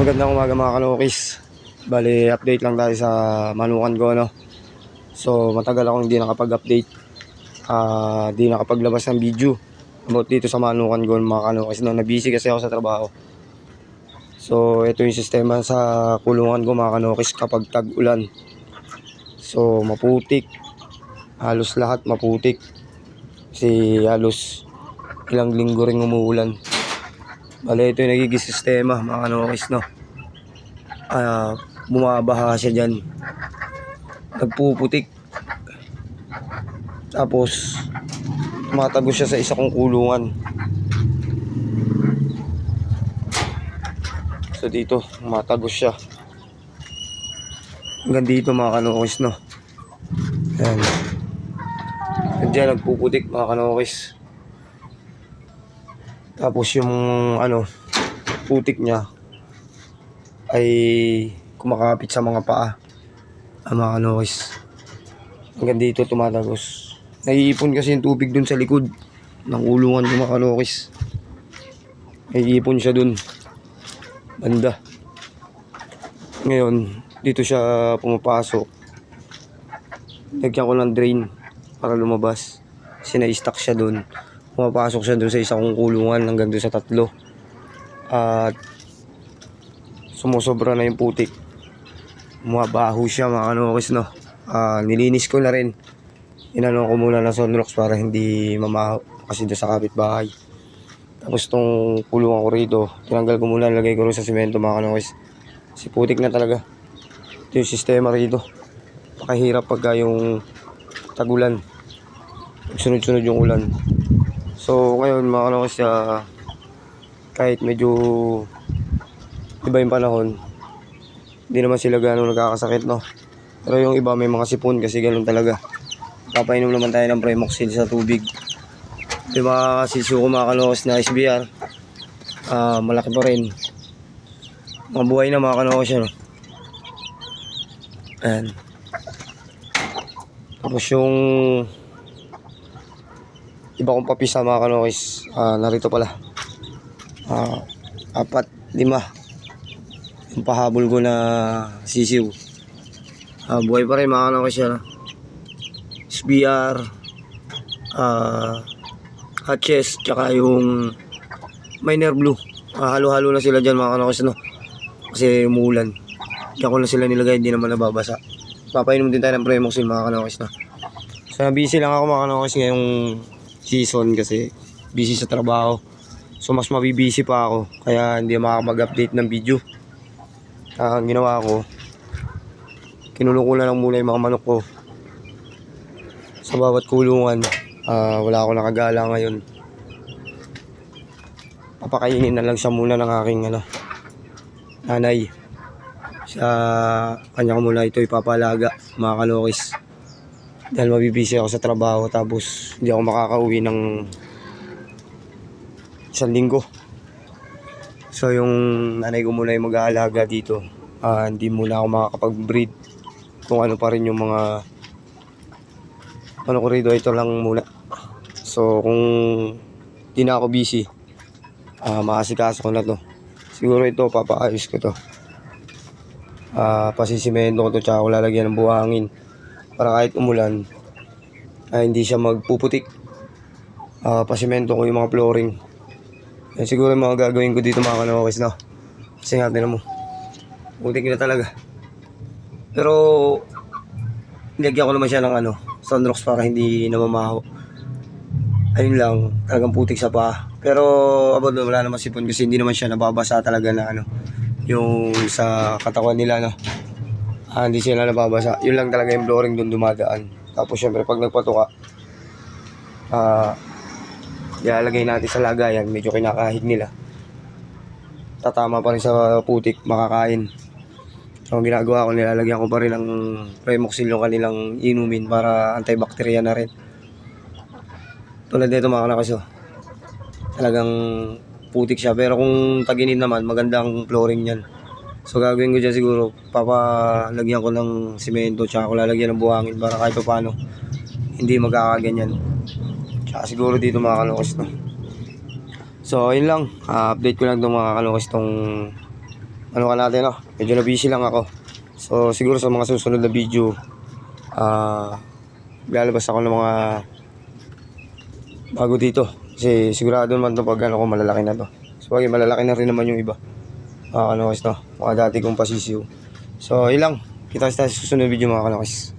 Magandang umaga mga kanukis. Bali, update lang tayo sa manukan ko, no? So, matagal akong hindi nakapag-update. Di nakapaglabas ng video about dito sa manukan ko mga kanukis, no? Na-busy kasi ako sa trabaho. So, ito yung sistema sa kulungan ko mga kanukis kapag tag-ulan. So, maputik. Halos lahat maputik. Kasi halos ilang linggo rin umuulan. Bali, ito yung nagiging sistema mga kanukis, no? Bumabaha siya dyan, nagpuputik, tapos tumatagos siya sa isa kong kulungan. So dito tumatagos siya hanggang dito mga kanukis, no? Ayan, dyan nagpuputik mga kanukis. Tapos yung putik niya ay kumakapit sa mga paa, mga kanukis. Hanggang dito tumatagos. Naiipon kasi yung tubig dun sa likod ng kulungan ng mga kanukis. Naiipon siya dun banda. Ngayon dito siya pumapasok. Lagyan ko ng drain para lumabas kasi na-stuck siya dun. Pumapasok siya dun sa isa kong kulungan hanggang dun sa 3. At sumusobra na yung putik. Mabaho siya mga kanukis, no? Nilinis ko na rin. Inano ko muna ng Sunrox para hindi mamaho kasi doon sa kapitbahay. Tapos tong kulungan ko rito, tinanggal ko muna, lagay ko rin sa simento mga kanukis. Si putik na talaga. Ito yung sistema rito. Pakahirap pagka yung tagulan, sunod-sunod yung ulan. So ngayon mga kanukis, kahit medyo iba yung panahon, hindi naman sila gano'ng nagkakasakit, no? Pero yung iba may mga sipon kasi gano'n talaga. Papainom naman tayo ng Premoxil sa tubig. Yung mga sisyo ko mga kanukis na SBR, malaki pa rin. Mga buhay na mga kanukis yan, no? Ayan. Tapos yung iba kong papisa mga kanukis, narito pala. 4, 5 yung pahabol ko na sisiw. Buhay pa rin mga kanukis yan, no? SBR, hatches, tsaka yung miner blue. Halo-halo na sila dyan mga kanukis, no? Kasi umuulan. Kaya ko na sila nilagay, hindi naman nababasa. Papainom din tayo ng Premoxil mga kanukis, no? So busy lang ako mga kanukis ngayong season kasi busy sa trabaho. So mas mabibisi pa ako kaya hindi makakapag-update ng video. Ang ginawa ko, kinulong ko na lang muna yung mga manok ko sa bawat kulungan. Wala akong nakagala ngayon. Papakainin na lang siya muna ng aking nanay. Sa kanya ko muna ito ipapalaga mga kanukis. Dahil mabibisi ako sa trabaho tapos hindi ako makakauwi ng 1 linggo. So yung nanay ko muna yung mag-aalaga dito. Hindi muna ako makakapag-breed kung ano pa rin yung mga ko rito, ito lang muna. So kung di na ako busy, makasikaso ko na to. Siguro ito papaayos ko to. Pasisimento ko to tsaka ko lalagyan ng buhangin para kahit umulan hindi siya magpuputik. Pasimento ko yung mga flooring. Yan siguro yung mga gagawin ko dito mga kanukis, no? Kasi nga tinan mo, putik na talaga. Pero nilagyan ko naman siya ng Sunrox para hindi namamaho. Ayun lang, talagang putik sa paa. Pero abot wala naman sipon kasi hindi naman siya nababasa talaga na yung sa katawan nila, no? Hindi sila nababasa. Yun lang talaga yung flooring doon dumadaan. Tapos syempre pag nagpatuka, ilalagay natin sa lagayan, medyo kinakahig nila. Tatama pa rin sa putik, makakain. So ang ginagawa ko, nilalagyan ko pa rin ng Premoxil yung kanilang inumin para antibacteria na rin. Tulad nito mga kanukis, talagang putik siya. Pero kung tag-init naman, magandang flooring yan. So gagawin ko dyan siguro, papalagyan ko ng simento tsaka ko lalagyan ng buhangin para kahit pa paano hindi magkakaganyan. Tsaka siguro dito mga kanukis, no? So ayun lang, update ko lang itong mga kanukis, tong ano ka natin, no? Medyo na busy lang ako. So, siguro sa mga susunod na video, lalabas ako ng mga bago dito. Kasi sigurado naman ito pag ano ko, malalaki na to. So, malalaki na rin naman yung iba. Mga kanokis, no? Mga dati kong pasisiw. So, ilang. Kita sa susunod na video mga kanokis.